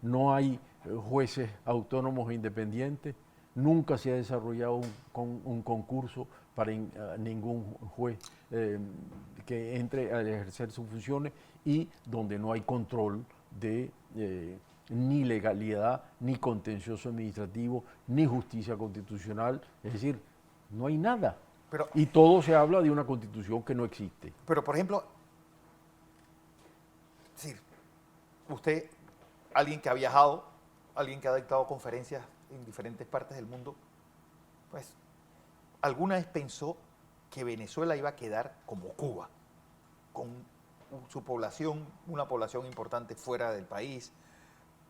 no hay jueces autónomos e independientes, nunca se ha desarrollado un concurso para ningún juez que entre a ejercer sus funciones y donde no hay control de ni legalidad, ni contencioso administrativo, ni justicia constitucional, es decir, no hay nada. Y todo se habla de una constitución que no existe. Pero, por ejemplo, sí, usted, alguien que ha viajado, alguien que ha dictado conferencias en diferentes partes del mundo, pues, ¿alguna vez pensó que Venezuela iba a quedar como Cuba, con su población, una población importante fuera del país,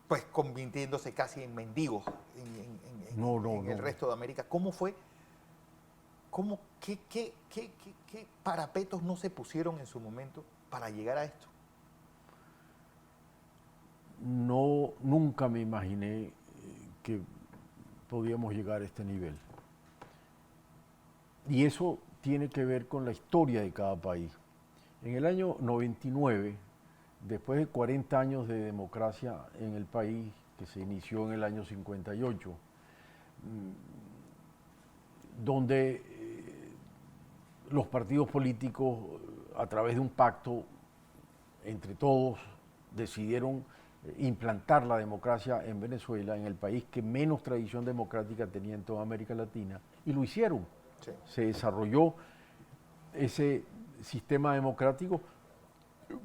pues convirtiéndose casi en mendigos en el resto de América? ¿Cómo fue? ¿Qué parapetos no se pusieron en su momento para llegar a esto? No, nunca me imaginé que podíamos llegar a este nivel. Y eso tiene que ver con la historia de cada país. En el año 99, después de 40 años de democracia en el país, que se inició en el año 58, donde los partidos políticos, a través de un pacto entre todos, decidieron implantar la democracia en Venezuela, en el país que menos tradición democrática tenía en toda América Latina, y lo hicieron. Sí. Se desarrolló ese sistema democrático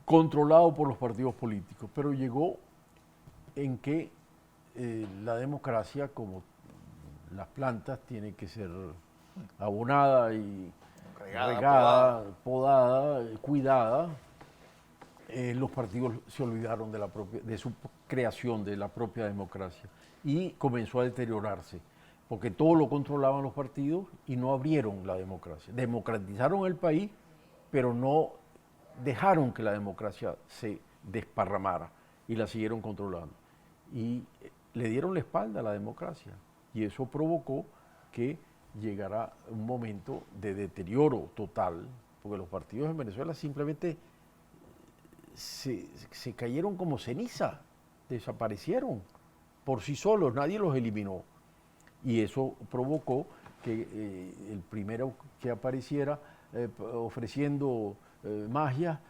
controlado por los partidos políticos, pero llegó en que la democracia, como las plantas, tiene que ser abonada y regada, podada, cuidada. Los partidos se olvidaron de su creación, de la propia democracia, y comenzó a deteriorarse, porque todo lo controlaban los partidos y no abrieron la democracia. Democratizaron el país, pero no dejaron que la democracia se desparramara y la siguieron controlando. Y le dieron la espalda a la democracia, y eso provocó que llegara un momento de deterioro total, porque los partidos en Venezuela simplemente se cayeron como ceniza, desaparecieron por sí solos, nadie los eliminó. Y eso provocó que el primero que apareciera ofreciendo magia,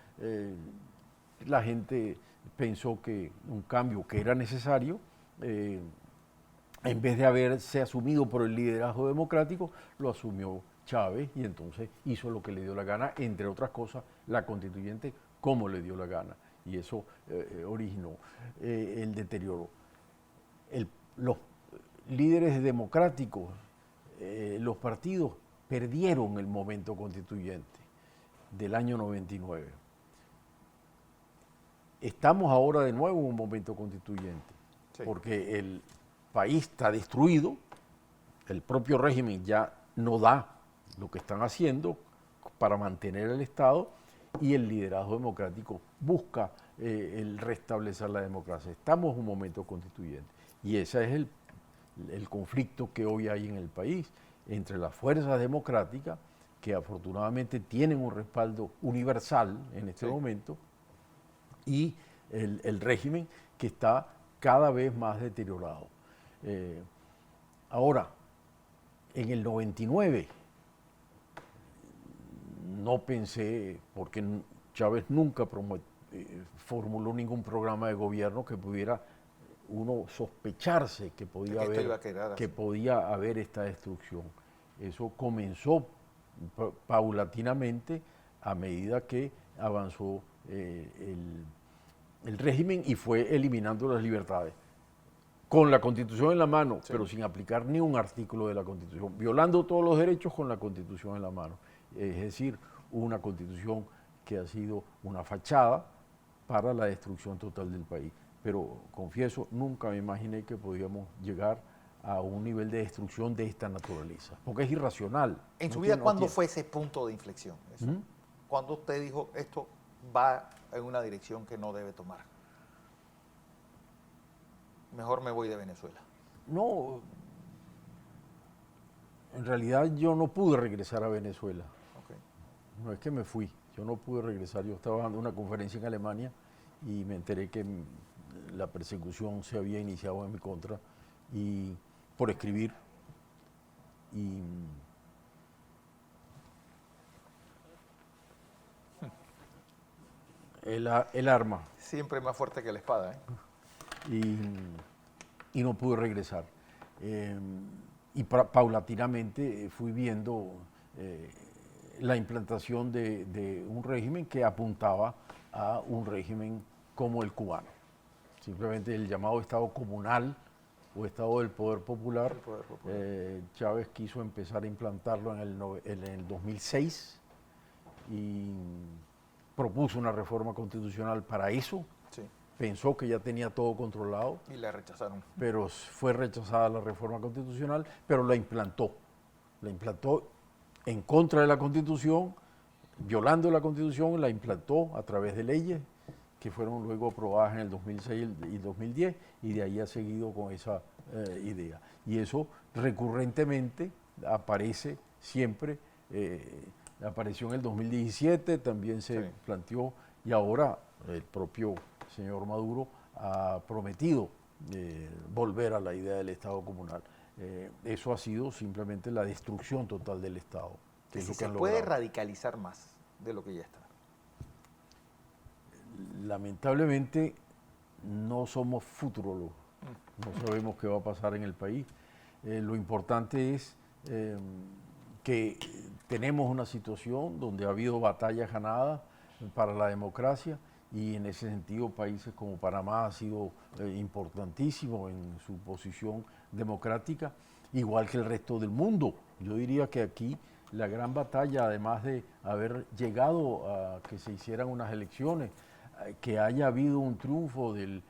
la gente pensó que un cambio que era necesario, en vez de haberse asumido por el liderazgo democrático, lo asumió Chávez, y entonces hizo lo que le dio la gana, entre otras cosas, la constituyente, como le dio la gana, y eso originó el deterioro. Los líderes democráticos, los partidos, perdieron el momento constituyente del año 99. Estamos ahora de nuevo en un momento constituyente, sí, porque el país está destruido, el propio régimen ya no da lo que están haciendo para mantener el Estado, y el liderazgo democrático busca el restablecer la democracia. Estamos en un momento constituyente, y ese es el conflicto que hoy hay en el país entre las fuerzas democráticas, que afortunadamente tienen un respaldo universal en este momento, y el régimen, que está cada vez más deteriorado. Ahora, en el 99 no pensé, porque Chávez nunca formuló ningún programa de gobierno que pudiera uno sospecharse que podía haber esta destrucción. Eso comenzó paulatinamente a medida que avanzó el régimen y fue eliminando las libertades. Con la Constitución en la mano, sí, pero sin aplicar ni un artículo de la Constitución, violando todos los derechos con la Constitución en la mano. Es decir, una Constitución que ha sido una fachada para la destrucción total del país. Pero confieso, nunca me imaginé que podíamos llegar a un nivel de destrucción de esta naturaleza, porque es irracional. En su vida, ¿cuándo fue ese punto de inflexión? ¿Cuándo usted dijo, esto va en una dirección que no debe tomar? Mejor me voy de Venezuela. No, en realidad yo no pude regresar a Venezuela. Okay. No es que me fui, yo no pude regresar. Yo estaba dando una conferencia en Alemania y me enteré que la persecución se había iniciado en mi contra y por escribir. Y el arma. Siempre más fuerte que la espada, ¿eh? Y no pude regresar. Y paulatinamente fui viendo la implantación de un régimen que apuntaba a un régimen como el cubano. Simplemente el llamado Estado comunal o Estado del Poder Popular. Chávez quiso empezar a implantarlo en el 2006 y propuso una reforma constitucional para eso. Sí. Pensó que ya tenía todo controlado. Y la rechazaron. Pero fue rechazada la reforma constitucional, pero la implantó. La implantó en contra de la Constitución, violando la Constitución, la implantó a través de leyes que fueron luego aprobadas en el 2006 y 2010, y de ahí ha seguido con esa idea. Y eso recurrentemente aparece siempre, apareció en el 2017, también se planteó, y ahora el propio señor Maduro ha prometido volver a la idea del Estado comunal. Eso ha sido simplemente la destrucción total del Estado. Que es lo que se puede radicalizar más de lo que ya está. Lamentablemente no somos futurólogos, no sabemos qué va a pasar en el país. Lo importante es que tenemos una situación donde ha habido batallas ganadas para la democracia, y en ese sentido países como Panamá ha sido importantísimo en su posición democrática, igual que el resto del mundo. Yo diría que aquí la gran batalla, además de haber llegado a que se hicieran unas elecciones, que haya habido un triunfo del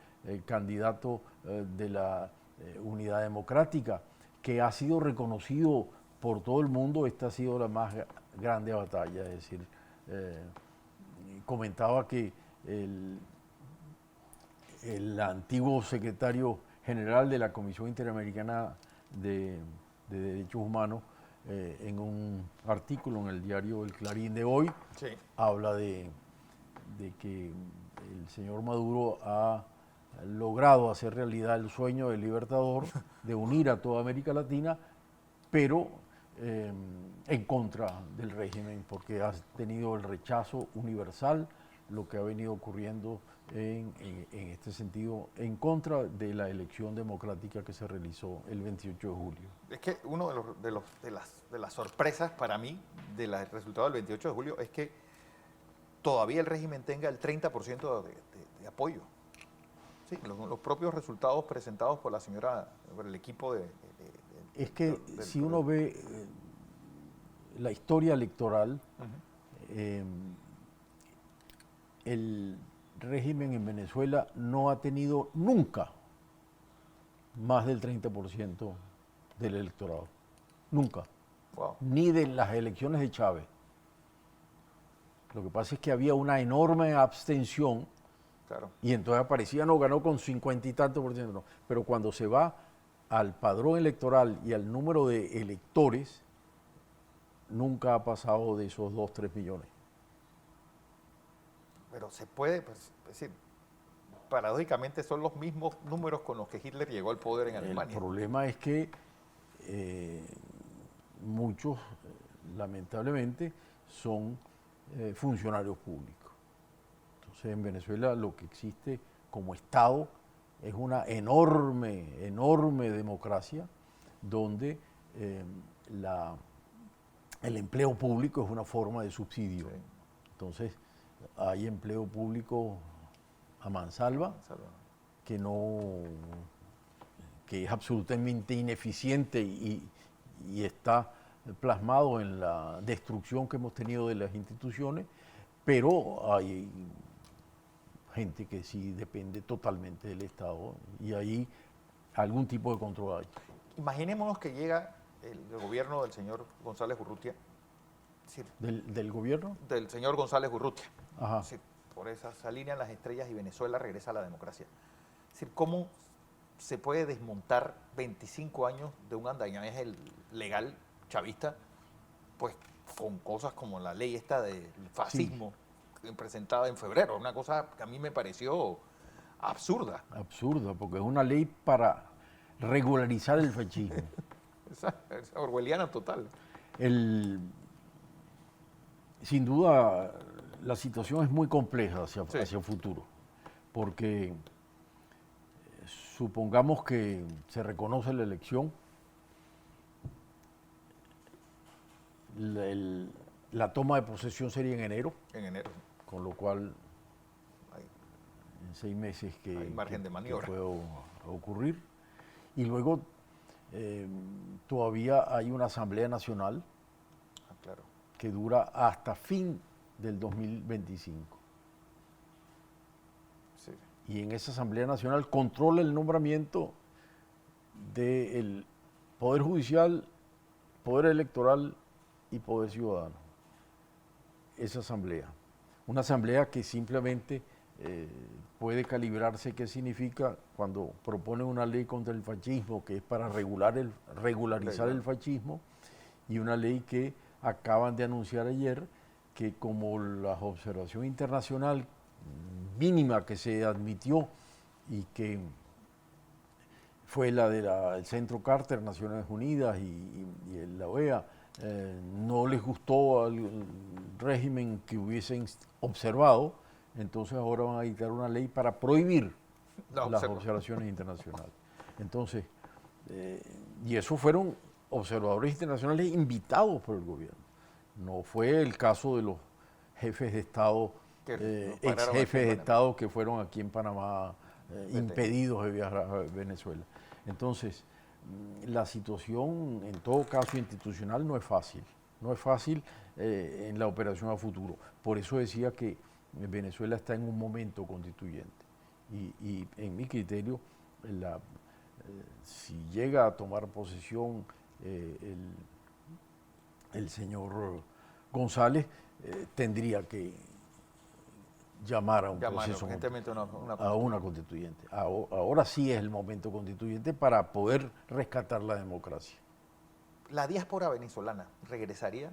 candidato de la Unidad Democrática, que ha sido reconocido por todo el mundo, esta ha sido la más grande batalla. Es decir, comentaba que el antiguo secretario general de la Comisión Interamericana de Derechos Humanos, en un artículo en el diario El Clarín de hoy, habla de que el señor Maduro ha logrado hacer realidad el sueño del Libertador de unir a toda América Latina, pero en contra del régimen, porque ha tenido el rechazo universal, lo que ha venido ocurriendo en este sentido, en contra de la elección democrática que se realizó el 28 de julio. Es que uno de las sorpresas para mí del resultado del 28 de julio es que todavía el régimen tenga el 30% de apoyo. Sí, los propios resultados presentados por la señora, por el equipo es que si uno ve la historia electoral, el régimen en Venezuela no ha tenido nunca más del 30% del electorado. Nunca. Wow. Ni de las elecciones de Chávez. Lo que pasa es que había una enorme abstención, claro, y entonces aparecía, no, ganó con 50 y tanto por ciento, no. Pero cuando se va al padrón electoral y al número de electores, nunca ha pasado de esos 2, 3 millones. Pero se puede, pues, es decir, paradójicamente son los mismos números con los que Hitler llegó al poder en Alemania. El problema es que muchos, lamentablemente, son funcionarios públicos. Entonces en Venezuela lo que existe como Estado es una enorme, enorme democracia donde el empleo público es una forma de subsidio. Sí. Entonces hay empleo público a mansalva que es absolutamente ineficiente y está plasmado en la destrucción que hemos tenido de las instituciones, pero hay gente que sí depende totalmente del Estado y ahí algún tipo de control hay. Imaginémonos que llega el gobierno del señor González Urrutia. Es decir, ¿Del gobierno? del señor González Urrutia. Ajá. Es decir, por esas se alinean las estrellas y Venezuela regresa a la democracia. Es decir, ¿cómo se puede desmontar 25 años de un andamiaje legal chavista, pues con cosas como la ley esta del fascismo presentada en febrero? Una cosa que a mí me pareció absurda. Absurda, porque es una ley para regularizar el fascismo. Esa orwelliana total. Sin duda, la situación es muy compleja hacia el futuro, porque supongamos que se reconoce la elección, la toma de posesión sería en enero. En enero. Con lo cual, Hay, en 6 meses hay margen de maniobra. que puede ocurrir. Y luego todavía hay una Asamblea Nacional claro. que dura hasta fin del 2025. Sí. Y en esa Asamblea Nacional controla el nombramiento del Poder Judicial, Poder Electoral y Poder Ciudadano. Esa asamblea. Una asamblea que simplemente puede calibrarse qué significa cuando propone una ley contra el fascismo, que es para regularizar el fascismo, y una ley que acaban de anunciar ayer, que como la observación internacional mínima que se admitió y que fue la del Centro Carter, Naciones Unidas y la OEA, no les gustó al régimen que hubiesen observado, entonces ahora van a dictar una ley para prohibir las observaciones internacionales. Entonces, y esos fueron observadores internacionales invitados por el gobierno. No fue el caso de los jefes de Estado, ex jefes de Estado que fueron aquí en Panamá impedidos de viajar a Venezuela. Entonces, la situación, en todo caso institucional, no es fácil. No es fácil en la operación a futuro. Por eso decía que Venezuela está en un momento constituyente. Y en mi criterio, si llega a tomar posesión el señor González, tendría que llamar a un proceso, a una constituyente. Ahora sí es el momento constituyente para poder rescatar la democracia. ¿La diáspora venezolana regresaría?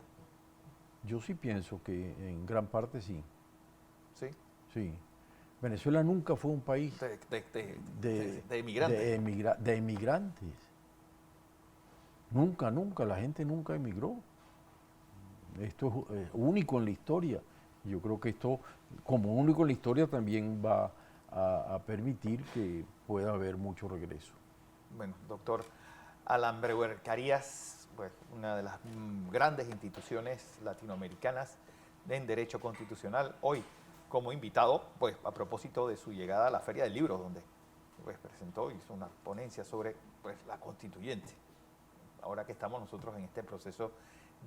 Yo sí pienso que en gran parte sí. ¿Sí? Sí. Venezuela nunca fue un país de inmigrantes. De inmigrantes. Nunca, la gente nunca emigró. Esto es único en la historia. Yo creo que esto, como único en la historia, también va a permitir que pueda haber mucho regreso. Bueno, doctor Alan Breuer Carías, pues, una de las grandes instituciones latinoamericanas en derecho constitucional, hoy como invitado, pues a propósito de su llegada a la Feria del Libro, donde pues presentó, hizo una ponencia sobre pues la constituyente. Ahora que estamos nosotros en este proceso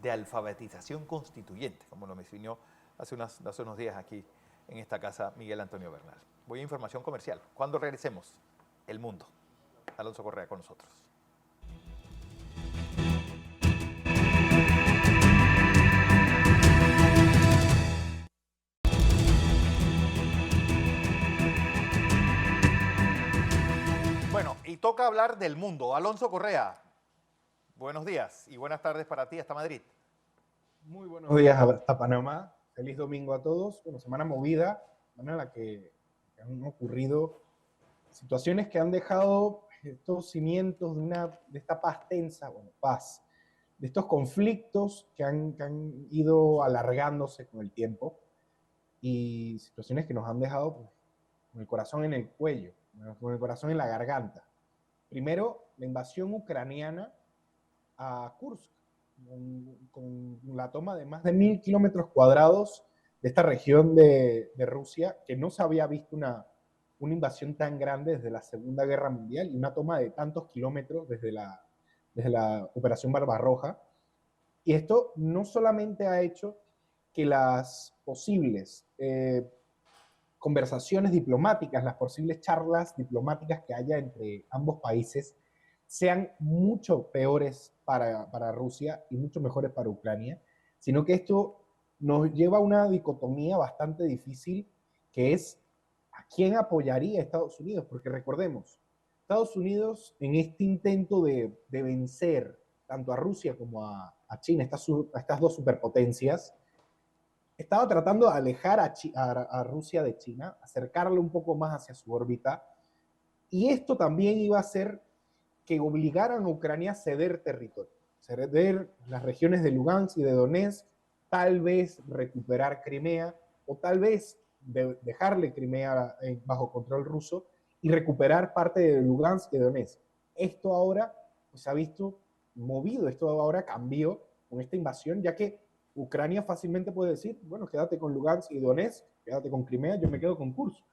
de alfabetización constituyente, como lo mencionó hace unos días aquí en esta casa Miguel Antonio Bernal. Voy a información comercial. Cuando regresemos, El Mundo. Alonso Correa con nosotros. Bueno, y toca hablar del mundo. Alonso Correa, buenos días y buenas tardes para ti hasta Madrid. Muy buenos días a Panamá. Feliz domingo a todos. Bueno, semana movida, semana en la que han ocurrido situaciones que han dejado estos cimientos de esta paz tensa, bueno, paz. estos conflictos que han ido alargándose con el tiempo y situaciones que nos han dejado pues, con el corazón en el cuello, con el corazón en la garganta. Primero, la invasión ucraniana a Kursk, con la toma de más de 1.000 kilómetros cuadrados de esta región de Rusia, que no se había visto una invasión tan grande desde la Segunda Guerra Mundial y una toma de tantos kilómetros desde la Operación Barbarroja. Y esto no solamente ha hecho que las posibles conversaciones diplomáticas, las posibles charlas diplomáticas que haya entre ambos países sean mucho peores para Rusia y mucho mejores para Ucrania, sino que esto nos lleva a una dicotomía bastante difícil, que es a quién apoyaría Estados Unidos, porque recordemos, Estados Unidos en este intento de vencer tanto a Rusia como a China, estas dos superpotencias, estaba tratando de alejar a Rusia de China, acercarlo un poco más hacia su órbita, y esto también iba a hacer que obligaran a Ucrania a ceder territorio, ceder las regiones de Lugansk y de Donetsk, tal vez recuperar Crimea, o tal vez dejarle Crimea bajo control ruso y recuperar parte de Lugansk y de Donetsk. Esto ahora pues, se ha visto movido, esto ahora cambió con esta invasión, ya que Ucrania fácilmente puede decir, bueno, quédate con Lugansk y Donetsk, quédate con Crimea, yo me quedo con Kursk.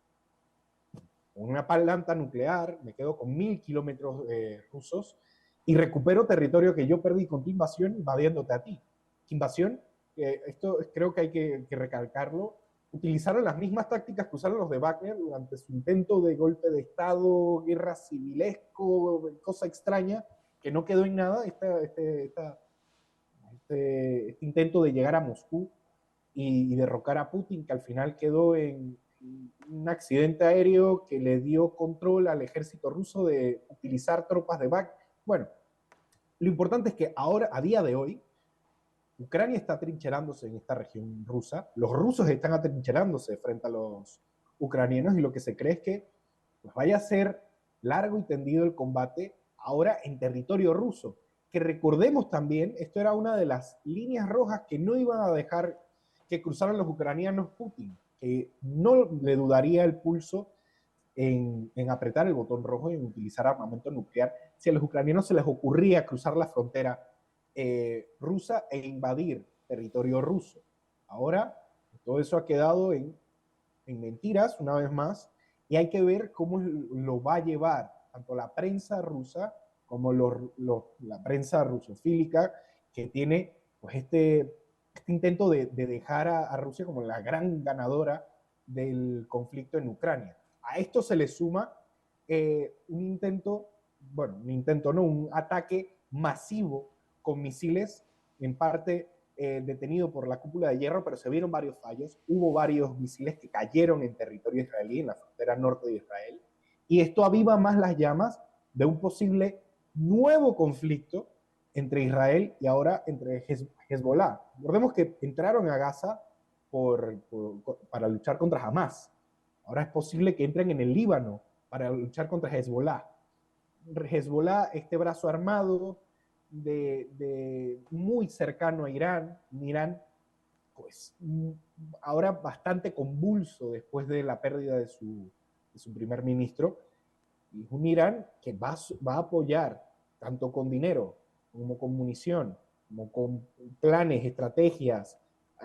Con una planta nuclear, me quedo con 1.000 kilómetros rusos y recupero territorio que yo perdí con tu invasión invadiéndote a ti. Invasión, esto creo que hay que recalcarlo, utilizaron las mismas tácticas que usaron los de Wagner durante su intento de golpe de Estado, guerra civilesco, cosa extraña, que no quedó en nada, este intento de llegar a Moscú y derrocar a Putin, que al final quedó en un accidente aéreo que le dio control al ejército ruso de utilizar tropas de Wagner. Bueno, lo importante es que ahora, a día de hoy, Ucrania está atrincherándose en esta región rusa, los rusos están atrincherándose frente a los ucranianos y lo que se cree es que pues, vaya a ser largo y tendido el combate ahora en territorio ruso. Que recordemos también, esto era una de las líneas rojas que no iban a dejar que cruzaran los ucranianos Putin, que no le dudaría el pulso en apretar el botón rojo y en utilizar armamento nuclear si a los ucranianos se les ocurría cruzar la frontera rusa e invadir territorio ruso. Ahora, todo eso ha quedado en mentiras, una vez más, y hay que ver cómo lo va a llevar tanto la prensa rusa como la prensa rusofílica, que tiene pues, este intento de dejar a Rusia como la gran ganadora del conflicto en Ucrania. A esto se le suma un ataque masivo con misiles, en parte detenido por la cúpula de hierro, pero se vieron varios fallos. Hubo varios misiles que cayeron en territorio israelí, en la frontera norte de Israel, y esto aviva más las llamas de un posible nuevo conflicto entre Israel y ahora entre Hezbollah. Recordemos que entraron a Gaza para luchar contra Hamas. Ahora es posible que entren en el Líbano para luchar contra Hezbollah. Hezbollah, este brazo armado muy cercano a Irán, pues ahora bastante convulso después de la pérdida de su primer ministro, y es un Irán que va a apoyar tanto con dinero como con munición, como con planes, estrategias,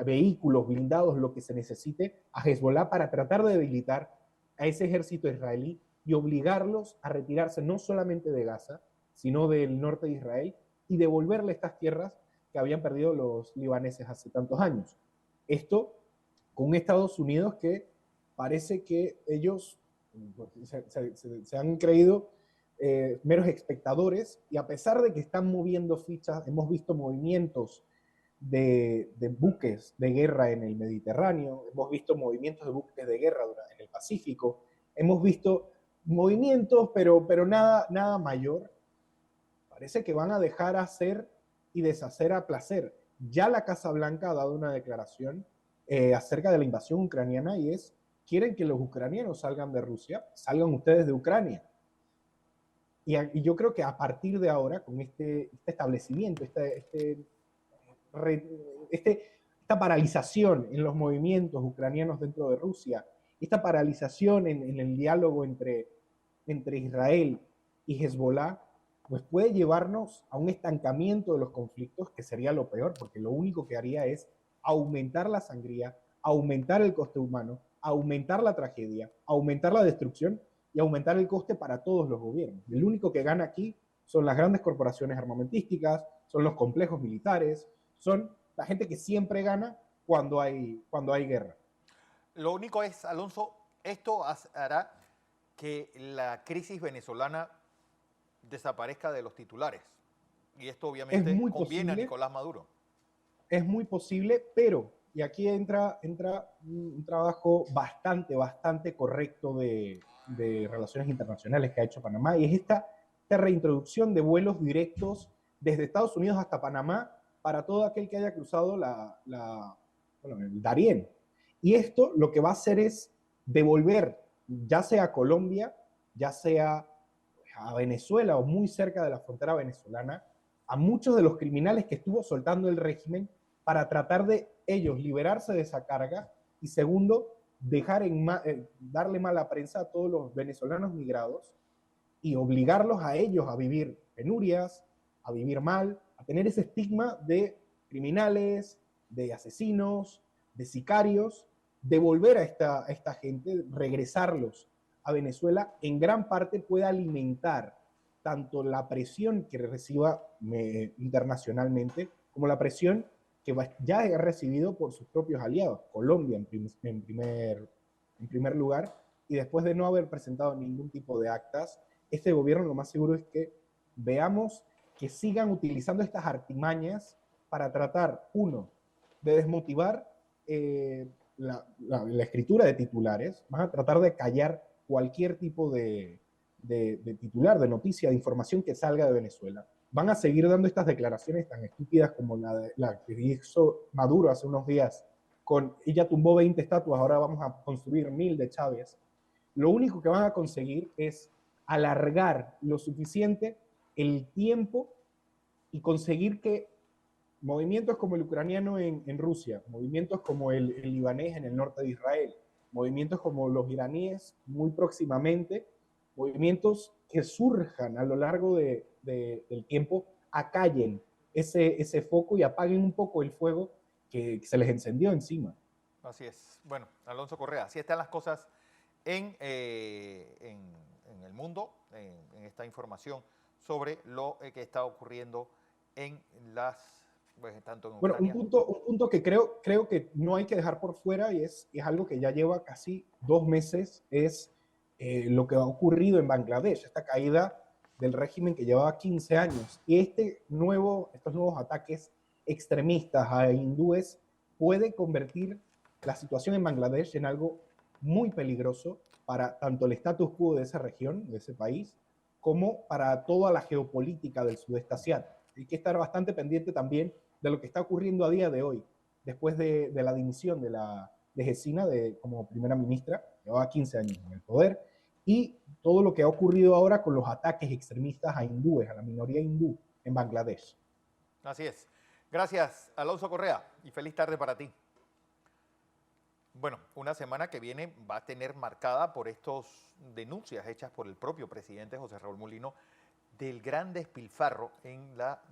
vehículos, blindados, lo que se necesite a Hezbollah para tratar de debilitar a ese ejército israelí y obligarlos a retirarse no solamente de Gaza, sino del norte de Israel y devolverle estas tierras que habían perdido los libaneses hace tantos años. Esto con Estados Unidos que parece que ellos se han creído meros espectadores y a pesar de que están moviendo fichas, hemos visto movimientos de buques de guerra en el Mediterráneo, hemos visto movimientos de buques de guerra en el Pacífico, hemos visto movimientos, pero nada mayor. Parece que van a dejar hacer y deshacer a placer. Ya la Casa Blanca ha dado una declaración acerca de la invasión ucraniana y quieren que los ucranianos salgan de Rusia, salgan ustedes de Ucrania. Y yo creo que a partir de ahora, con este establecimiento, esta paralización en los movimientos ucranianos dentro de Rusia, esta paralización en el diálogo entre Israel y Hezbollah, pues puede llevarnos a un estancamiento de los conflictos, que sería lo peor, porque lo único que haría es aumentar la sangría, aumentar el coste humano, aumentar la tragedia, aumentar la destrucción y aumentar el coste para todos los gobiernos. El único que gana aquí son las grandes corporaciones armamentísticas, son los complejos militares, son la gente que siempre gana cuando hay guerra. Lo único es, Alonso, esto hará que la crisis venezolana desaparezca de los titulares. Y esto obviamente conviene a Nicolás Maduro. Es muy posible, pero, y aquí entra un trabajo bastante correcto de relaciones internacionales que ha hecho Panamá, y es esta reintroducción de vuelos directos desde Estados Unidos hasta Panamá para todo aquel que haya cruzado el Darién. Y esto lo que va a hacer es devolver, ya sea a Colombia, ya sea a Venezuela o muy cerca de la frontera venezolana, a muchos de los criminales que estuvo soltando el régimen, para tratar de ellos liberarse de esa carga, y segundo, darle mala prensa a todos los venezolanos migrados y obligarlos a ellos a vivir penurias, a vivir mal, a tener ese estigma de criminales, de asesinos, de sicarios. Devolver a esta gente, regresarlos a Venezuela, en gran parte puede alimentar tanto la presión que reciba internacionalmente, como la presión que ya ha recibido por sus propios aliados, Colombia en primer lugar, y después de no haber presentado ningún tipo de actas, este gobierno lo más seguro es que veamos que sigan utilizando estas artimañas para tratar, uno, de desmotivar la escritura de titulares, van a tratar de callar cualquier tipo de titular, de noticia, de información que salga de Venezuela. Van a seguir dando estas declaraciones tan estúpidas como la que hizo Maduro hace unos días con ella tumbó 20 estatuas, ahora vamos a construir 1000 de Chávez. Lo único que van a conseguir es alargar lo suficiente el tiempo y conseguir que movimientos como el ucraniano en Rusia, movimientos como el libanés en el norte de Israel, movimientos como los iraníes muy próximamente, movimientos que surjan a lo largo del tiempo, acallen ese foco y apaguen un poco el fuego que se les encendió encima. Así es. Bueno, Alonso Correa, así están las cosas en el mundo, en esta información sobre lo que está ocurriendo en tanto en Ucrania. Bueno, un punto que creo que no hay que dejar por fuera, y es algo que ya lleva casi 2 meses, es lo que ha ocurrido en Bangladesh, esta caída del régimen que llevaba 15 años. Y estos nuevos ataques extremistas a hindúes puede convertir la situación en Bangladesh en algo muy peligroso para tanto el status quo de esa región, de ese país, como para toda la geopolítica del sudeste asiático. Hay que estar bastante pendiente también de lo que está ocurriendo a día de hoy, después de la dimisión de Hesina como primera ministra, llevaba 15 años en el poder, y todo lo que ha ocurrido ahora con los ataques extremistas a hindúes, a la minoría hindú en Bangladesh. Así es. Gracias, Alonso Correa, y feliz tarde para ti. Bueno, una semana que viene va a tener marcada por estas denuncias hechas por el propio presidente José Raúl Mulino del gran despilfarro en la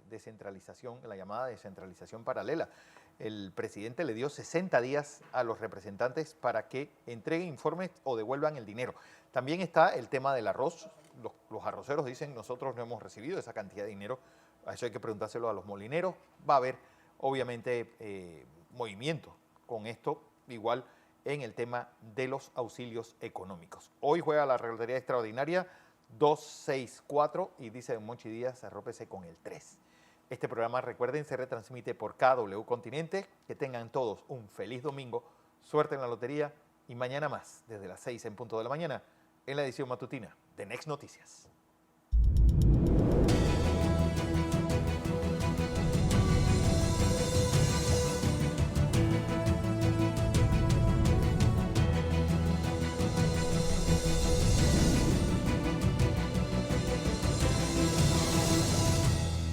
descentralización, en la llamada descentralización paralela. El presidente le dio 60 días a los representantes para que entreguen informes o devuelvan el dinero. También está el tema del arroz. Los arroceros dicen, nosotros no hemos recibido esa cantidad de dinero. A eso hay que preguntárselo a los molineros. Va a haber, obviamente, movimiento con esto, igual en el tema de los auxilios económicos. Hoy juega la Relotería Extraordinaria 264 y dice Don Monchi Díaz, arrópese con el 3. Este programa, recuerden, se retransmite por KW Continente. Que tengan todos un feliz domingo, suerte en la lotería y mañana más, desde las 6 en punto de la mañana, en la edición matutina de Next Noticias.